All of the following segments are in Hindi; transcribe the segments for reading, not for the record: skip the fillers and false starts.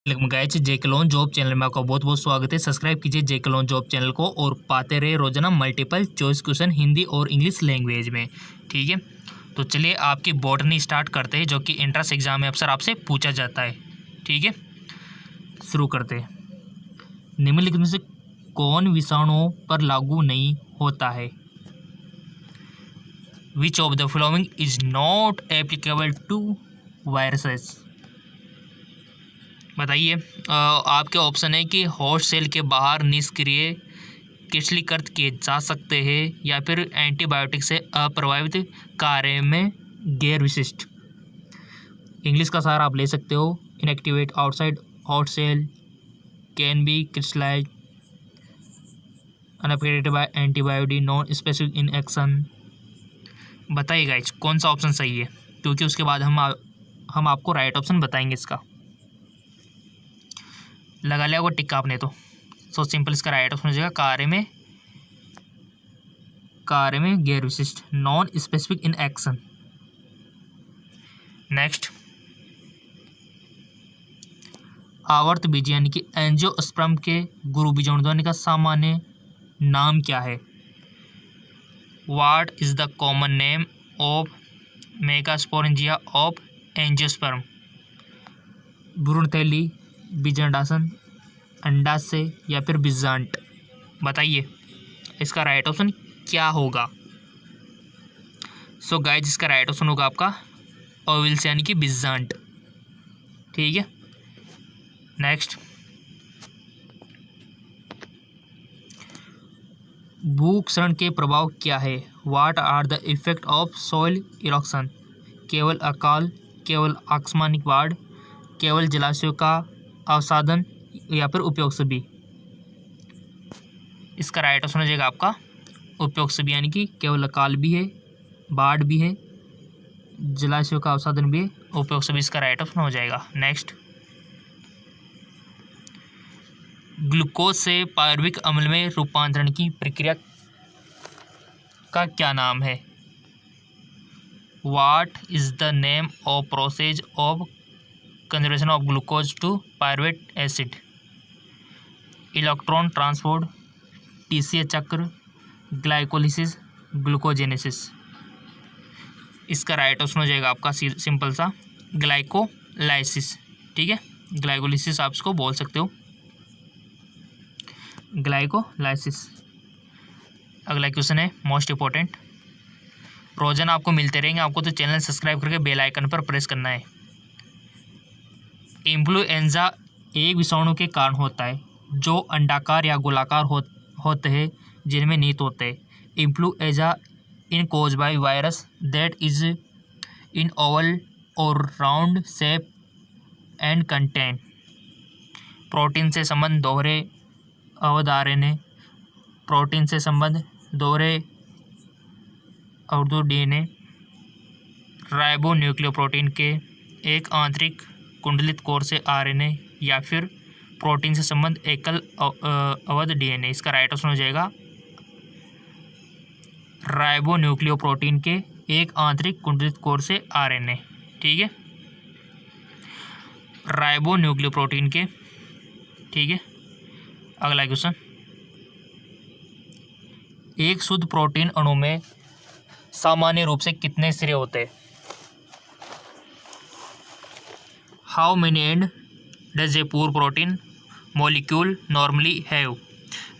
गाइस, जेके लॉन जॉब चैनल में आपका बहुत बहुत स्वागत है। सब्सक्राइब कीजिए जेके लॉन जॉब चैनल को और पाते रहे रोजाना मल्टीपल चॉइस क्वेश्चन हिंदी और इंग्लिश लैंग्वेज में। ठीक है, तो चलिए आपकी बॉटनी स्टार्ट करते हैं, जो कि एंट्रेंस एग्जाम में अक्सर आपसे पूछा जाता है। ठीक है, शुरू करते हैं। निम्नलिखित में से कौन विषाणुओं पर लागू नहीं होता है? Which of the following is not applicable to viruses? बताइए। आपके ऑप्शन है कि होस्ट सेल के बाहर निष्क्रिय क्रिस्टलीकृत किए जा सकते हैं, या फिर एंटीबायोटिक से अप्रभावित कार्य में गैर विशिष्ट। इंग्लिश का सहारा आप ले सकते हो। Inactivate outside host cell, can be crystallize, unaffected by antibiotic, non specific in action. बताइए गाइस, कौन सा ऑप्शन सही है, क्योंकि उसके बाद हम आपको राइट ऑप्शन बताएंगे। इसका लगा लिया वो टिक्का आपने, तो सो सिंपल इसका राइट ऑप्शन हो जाएगा कार्य में गैर विशिष्ट, non specific in action. Next, आवर्त बीज यानी कि एंजियोस्पर्म के गुरु बीजाणुध्वनि का सामान्य नाम क्या है? What is the common name of megasporangia of angiosperm? भ्रूणथैली, बीजांडासन, अंडाशय या फिर बीजांड। बताइए इसका राइट ऑप्शन क्या होगा? सो गाइस, इसका राइट ऑप्शन होगा आपका ओविल्स यानी कि बीजांड। ठीक है, नेक्स्ट, भूक्षरण के प्रभाव क्या है? What are the effect of soil erosion? केवल अकाल, केवल आकस्मिक बाढ़, केवल जलाशयों का अवसादन या फिर उपयोग सभी? इसका राइट ऑप्शन हो जाएगा आपका उपयोग सभी, यानी कि केवल अकाल भी है, बाढ़ भी है, जलाशयों का अवसादन भी है, उपयोग सभी इसका राइट ऑप्शन हो जाएगा। नेक्स्ट, ग्लूकोज से पायरुविक अम्ल में रूपांतरण की प्रक्रिया का क्या नाम है? What is the name of process of conversion of glucose to pyruvate acid? Electron transport, TCA चक्र, ग्लाइकोलिसिस, ग्लूकोजेनेसिस। इसका राइट ऑप्शन हो जाएगा आपका सिंपल सा ग्लाइकोलाइसिस। ठीक है, ग्लाइकोलिसिस आप इसको बोल सकते हो, ग्लाइकोलाइसिस। अगला क्वेश्चन है मोस्ट इंपॉर्टेंट। रोजाना आपको मिलते रहेंगे, आपको तो चैनल सब्सक्राइब करके बेल आइकन पर प्रेस करना है। इन्फ्लुएंजा एक विषाणु के कारण होता है जो अंडाकार या गोलाकार होते हैं, जिनमें नीत होते हैं। Influenza in caused by virus that is in oval और round shape and contain protein से संबंध दोहरे अवध आरएनए, प्रोटीन से संबंध दोहरे अवधि डीएनए, राइबो न्यूक्लियोप्रोटीन के एक आंतरिक कुंडलित कोर से आरएनए, या फिर प्रोटीन से संबंध एकल अवध डीएनए। इसका राइट ऑप्शन हो जाएगा राइबो न्यूक्लियोप्रोटीन के एक आंतरिक कुंडलित कोर से आरएनए। ठीक है, राइबो न्यूक्लियोप्रोटीन के। ठीक है, अगला क्वेश्चन, एक शुद्ध प्रोटीन अणु में सामान्य रूप से कितने सिरे होते हैं? How many and does a पूर प्रोटीन मॉलिक्यूल नॉर्मली हैव?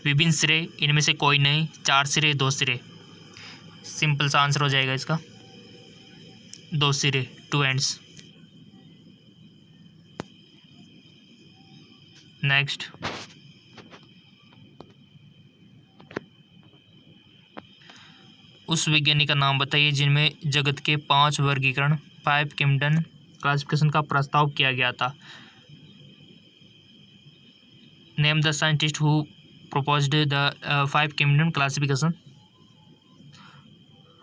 विभिन्न सिरे, इनमें से कोई नहीं, 4 सिरे, 2 सिरे। सिंपल सा आंसर हो जाएगा इसका 2 सिरे, 2 एंड्स। नेक्स्ट, उस वैज्ञानिक का नाम बताइए जिनमें जगत के 5 वर्गीकरण 5 किंगडम क्लासिफिकेशन का प्रस्ताव किया गया था। Name the scientist who proposed the 5 kingdom classification.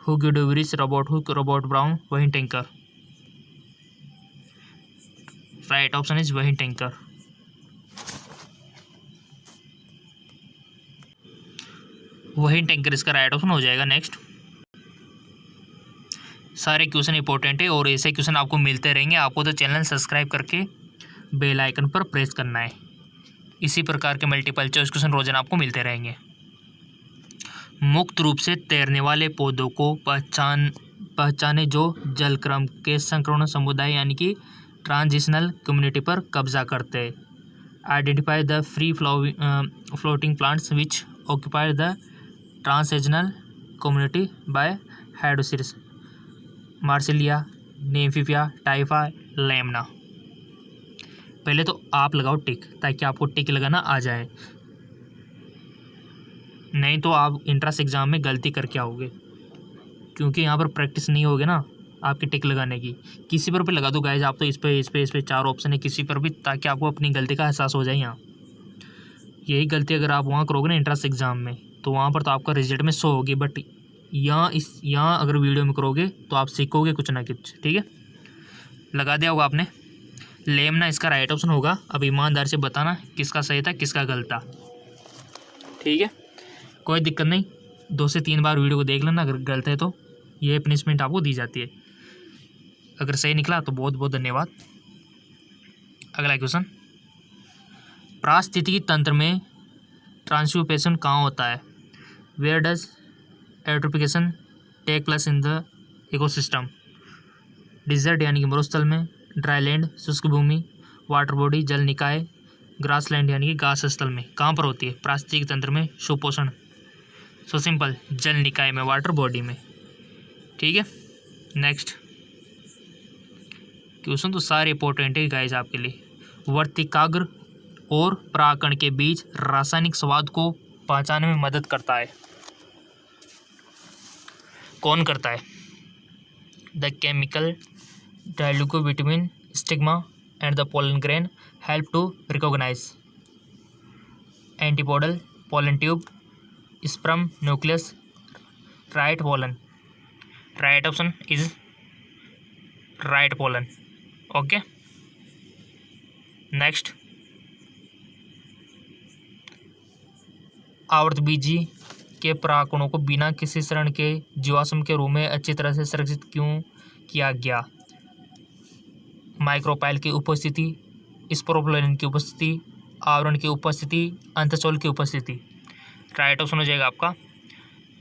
Hugo de Vries, Robert Hooke, Robert Brown, Wayne Tinker. Right option is Wayne Tinker. Wayne Tinker इसका राइट ऑप्शन हो जाएगा। नेक्स्ट, सारे क्वेश्चन इंपॉर्टेंट है और ऐसे क्वेश्चन आपको मिलते रहेंगे। आपको तो चैनल सब्सक्राइब करके बेल आइकन पर प्रेस करना है। इसी प्रकार के मल्टीपल चॉइस क्वेश्चन रोजाना आपको मिलते रहेंगे। मुक्त रूप से तैरने वाले पौधों को पहचाने जो जलक्रम के संक्रमण समुदाय यानी कि ट्रांजिशनल कम्युनिटी पर कब्जा करते हैं। Identify the free floating plants which occupy the transitional community by hydrosere Marsilea, Nymphaea, Typha, Lemna. पहले तो आप लगाओ टिक, ताकि आपको टिक लगाना आ जाए, नहीं तो आप इंट्रेंस एग्ज़ाम में गलती करके आओगे, क्योंकि यहाँ पर प्रैक्टिस नहीं होगी ना आपकी टिक लगाने की। किसी पर भी लगा दो गाइज आप, तो इस पे 4 ऑप्शन है, किसी पर भी, ताकि आपको अपनी गलती का एहसास हो जाए। यहाँ यही गलती अगर आप वहाँ करोगे ना इंट्रेंस एग्ज़ाम में, तो वहाँ पर तो आपका रिजल्ट में 100 होगी, बट यहाँ अगर वीडियो में करोगे तो आप सीखोगे कुछ ना कुछ। ठीक है, लगा दिया होगा आपने। लेमना इसका राइट ऑप्शन होगा। अब ईमानदार से बताना किसका सही था किसका गलत था। ठीक है, कोई दिक्कत नहीं, 2 से 3 बार वीडियो को देख लेना, अगर गलत है तो ये पनिशमेंट आपको दी जाती है। अगर सही निकला तो बहुत बहुत धन्यवाद। अगला क्वेश्चन, पारिस्थितिकी तंत्र में ट्रांसम्यूटेशन कहाँ होता है? Where does eutrophication take place in the ecosystem? Desert यानी कि मरुस्थल में, ड्राईलैंड शुष्क भूमि, वाटर बॉडी जल निकाय, ग्रासलैंड यानी कि घास स्थल में कहाँ पर होती है पारिस्थितिकी तंत्र में सुपोषण? सो सिंपल, जल निकाय में, वाटर बॉडी में। ठीक है, नेक्स्ट क्वेश्चन तो सारे इंपॉर्टेंट है गाइस आपके लिए। वर्तिकाग्र और परागकण के बीच रासायनिक स्वाद को पहचानने में मदद करता है, कौन करता है? The chemical dialogue between stigma and the pollen grain help to recognise antipodal, pollen tube, sperm nucleus, right pollen. Right option is right pollen. Okay, next, आवर्तबीजी के परागकणों को बिना किसी शरण के जीवाश्म के रूप में अच्छी तरह से संरक्षित क्यों किया गया? माइक्रोपाइल की उपस्थिति, स्पोरोपोलिन की उपस्थिति, आवरण की उपस्थिति, अंतःशोल की उपस्थिति। राइट ऑप्शन हो जाएगा आपका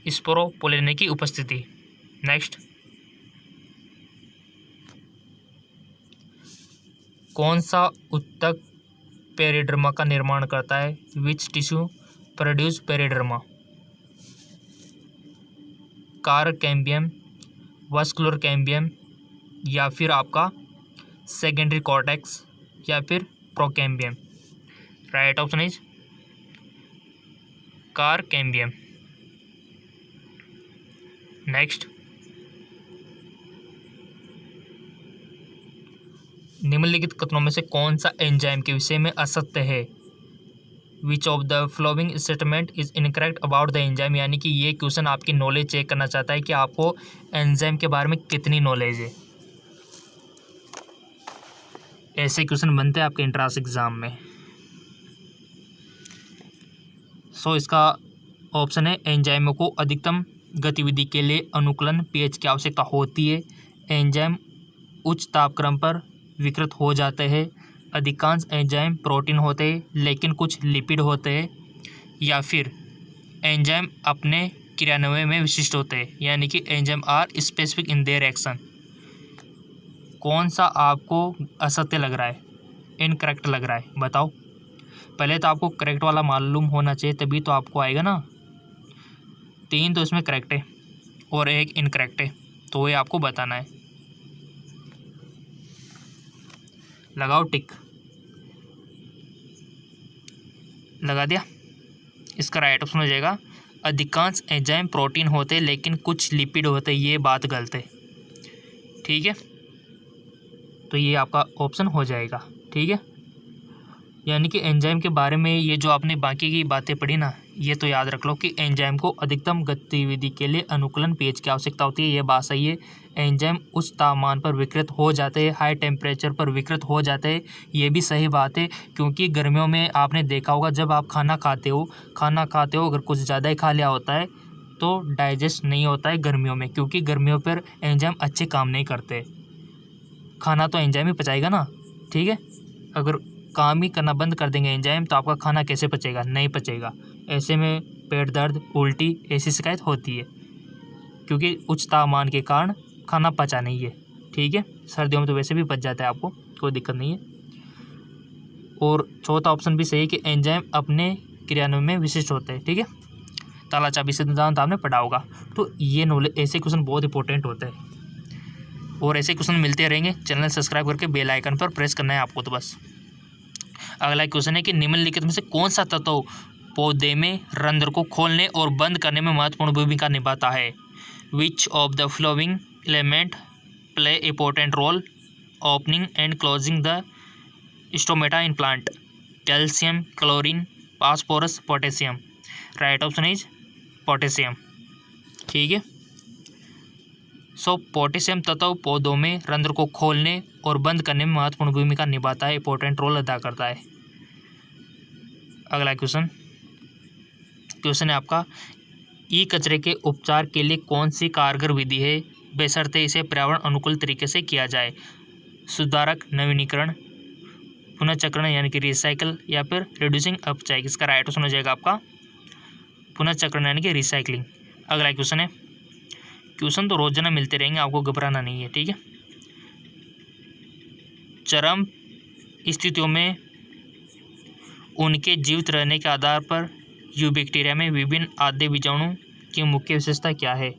स्पोरोपोलिन की उपस्थिति। नेक्स्ट, कौन सा ऊतक पेरिडर्मा का निर्माण करता है? Which tissue produce periderm? Cork cambium, vascular cambium, या फिर आपका सेकेंडरी कॉर्टेक्स, या फिर procambium. Right option is cork cambium. Next, निम्नलिखित कथनों में से कौन सा एंजाइम के विषय में असत्य है? Which of the following statement is incorrect about the enzyme? यानी कि ये क्वेश्चन आपकी नॉलेज चेक करना चाहता है कि आपको एंजाइम के बारे में कितनी नॉलेज है। ऐसे क्वेश्चन बनते हैं आपके एंट्रेंस एग्जाम में। सो इसका ऑप्शन है, एंजाइमों को अधिकतम गतिविधि के लिए अनुकूलन पीएच की आवश्यकता होती है। एंजाइम उच्च तापक्रम पर विकृत हो जाते हैं। अधिकांश एंजाइम प्रोटीन होते हैं लेकिन कुछ लिपिड होते हैं। या फिर एंजाइम अपने क्रियान्वयन में विशिष्ट होते हैं, यानी कि enzyme are specific in their action. कौन सा आपको असत्य लग रहा है, इनकरेक्ट लग रहा है, बताओ। पहले तो आपको करेक्ट वाला मालूम होना चाहिए, तभी तो आपको आएगा ना। 3 तो इसमें करेक्ट है और 1 इनकरेक्ट है, तो वही आपको बताना है। लगाओ टिक, लगा दिया। इसका राइट ऑप्शन हो जाएगा अधिकांश एंजाइम प्रोटीन होते लेकिन कुछ लिपिड होते, ये बात गलत है। ठीक है, तो ये आपका ऑप्शन हो जाएगा। ठीक है, यानी कि एंजाइम के बारे में ये जो आपने बाकी की बातें पढ़ी ना, ये तो याद रख लो कि एंजाइम को अधिकतम गतिविधि के लिए अनुकूलन पीएच की आवश्यकता होती है, ये बात सही है। एंजाइम उच्च तापमान पर विकृत हो जाते हैं, हाई टेम्परेचर पर विकृत हो जाते हैं, ये भी सही बात है। क्योंकि गर्मियों में आपने देखा होगा, जब आप खाना खाते हो अगर कुछ ज़्यादा ही खा लिया होता है तो डाइजेस्ट नहीं होता है गर्मियों में, क्योंकि गर्मियों पर एंजाइम अच्छे काम नहीं करते। खाना तो एंजाइम ही पचाएगा ना। ठीक है, अगर काम ही करना बंद कर देंगे एंजाइम तो आपका खाना कैसे पचेगा, नहीं पचेगा। ऐसे में पेट दर्द, उल्टी ऐसी शिकायत होती है, क्योंकि उच्च तापमान के कारण खाना पचा नहीं है। ठीक है, सर्दियों में तो वैसे भी पच जाता है, आपको कोई दिक्कत नहीं है। और चौथा ऑप्शन भी सही है कि एंजाइम अपने क्रियान्वयन में विशिष्ट होते हैं। ठीक है, ताला चाबी सिद्धांत आपने पढ़ा होगा। तो ये नॉलेज, ऐसे क्वेश्चन बहुत इंपॉर्टेंट होते हैं और ऐसे क्वेश्चन मिलते रहेंगे। चैनल सब्सक्राइब करके बेल आइकन पर प्रेस करना है आपको। तो बस अगला क्वेश्चन है कि निम्नलिखित में से कौन सा तत्व पौधे में रंध्र को खोलने और बंद करने में महत्वपूर्ण भूमिका निभाता है। Which of the following element play important role opening and closing the stomata in plant. Calcium, chlorine, phosphorus, potassium. Right option is potassium. ठीक है, सो पोटेशियम तत्व पौधों में रंध्र को खोलने और बंद करने में महत्वपूर्ण भूमिका निभाता है, इंपॉर्टेंट रोल अदा करता है। अगला क्वेश्चन है आपका, ई कचरे के उपचार के लिए कौन सी कारगर विधि है बशर्ते इसे पर्यावरण अनुकूल तरीके से किया जाए। सुधारक, नवीनीकरण, पुनर्चक्रण यानी कि रिसाइकल, या फिर रिड्यूसिंग अपचायक। इसका राइट ऑप्शन हो जाएगा आपका पुनर्चक्रण यानी कि रिसाइकलिंग। अगला क्वेश्चन है, क्वेश्चन तो रोजाना मिलते रहेंगे, आपको घबराना नहीं है। ठीक है, चरम स्थितियों में उनके जीवित रहने के आधार पर यू बैक्टीरिया में विभिन्न आद्य बीजाणु की मुख्य विशेषता क्या है।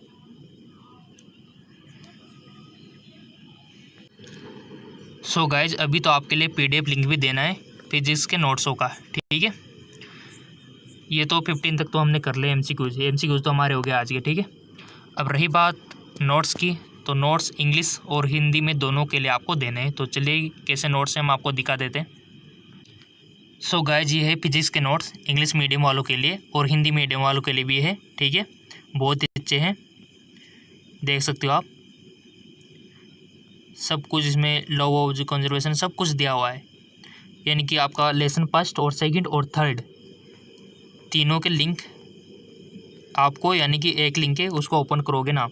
सो गाइज, अभी तो आपके लिए पीडीएफ लिंक भी देना है फिजिक्स के नोट्सों का। ठीक है, ये तो 15 तक तो हमने कर लिए एमसीक्यूज तो हमारे हो गए आज के। ठीक है, अब रही बात नोट्स की, तो नोट्स इंग्लिश और हिंदी में दोनों के लिए आपको देने हैं। तो चलिए कैसे नोट्स हैं हम आपको दिखा देते हैं। सो गाइज, ये है फिजिक्स के नोट्स इंग्लिश मीडियम वालों के लिए और हिंदी मीडियम वालों के लिए भी है। ठीक है, बहुत ही अच्छे हैं, देख सकते हो आप। सब कुछ इसमें लॉ ऑफ कंजर्वेशन सब कुछ दिया हुआ है, यानी कि आपका लेसन फर्स्ट और सेकंड और थर्ड तीनों के लिंक आपको, यानी कि एक लिंक है उसको ओपन करोगे ना,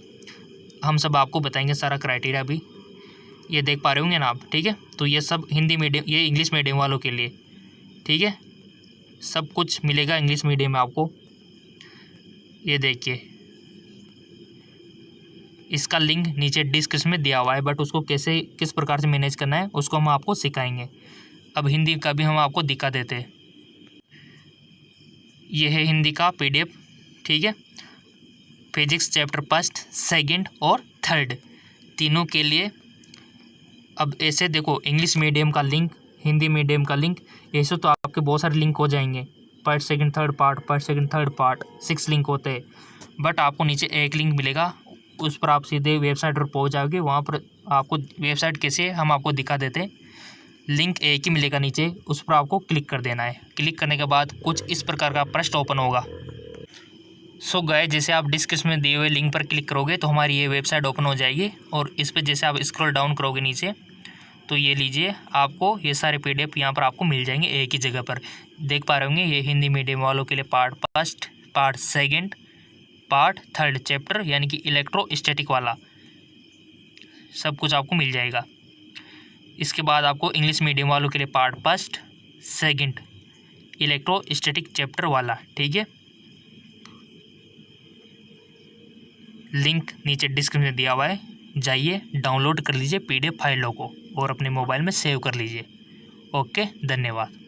हम सब आपको बताएंगे सारा क्राइटेरिया भी, ये देख पा रहे होंगे ना आप। ठीक है, तो ये सब हिंदी मीडियम, ये इंग्लिश मीडियम वालों के लिए। ठीक है, सब कुछ मिलेगा इंग्लिश मीडियम में आपको। ये देखिए, इसका लिंक नीचे डिस्क्रिप्शन में दिया हुआ है, बट उसको कैसे किस प्रकार से मैनेज करना है उसको हम आपको सिखाएंगे। अब हिंदी का भी हम आपको दिखा देते हैं। ये है हिंदी का पीडीएफ। ठीक है, फिजिक्स चैप्टर फर्स्ट, सेकंड और थर्ड तीनों के लिए। अब ऐसे देखो, इंग्लिश मीडियम का लिंक, हिंदी मीडियम का लिंक, ऐसे तो आपके बहुत सारे लिंक हो जाएंगे। Part second third part, part second third part, 6 link होते हैं, बट आपको नीचे एक लिंक मिलेगा, उस पर आप सीधे वेबसाइट पर पहुंच जाओगे। वहाँ पर आपको वेबसाइट कैसे हम आपको दिखा देते हैं। लिंक एक ही मिलेगा नीचे, उस पर आपको क्लिक कर देना है। क्लिक करने के बाद कुछ इस प्रकार का पृष्ठ ओपन होगा। सो गाइस, जैसे आप डिस्क्रिप्शन में दिए हुए लिंक पर क्लिक करोगे तो हमारी ये वेबसाइट ओपन हो जाएगी, और इस पर जैसे आप स्क्रॉल डाउन करोगे नीचे, तो ये लीजिए, आपको ये सारे पीडीएफ यहाँ पर आपको मिल जाएंगे एक ही जगह पर। देख पा रहे होंगे, ये हिंदी मीडियम वालों के लिए part first, part second, part third chapter यानी कि इलेक्ट्रोस्टैटिक वाला सब कुछ आपको मिल जाएगा। इसके बाद आपको इंग्लिश मीडियम वालों के लिए part first, second, electrostatic chapter वाला। ठीक है, लिंक नीचे डिस्क्रिप्शन में दिया हुआ है, जाइए डाउनलोड कर लीजिए पीडीएफ फाइलों को और अपने मोबाइल में सेव कर लीजिए। ओके, धन्यवाद।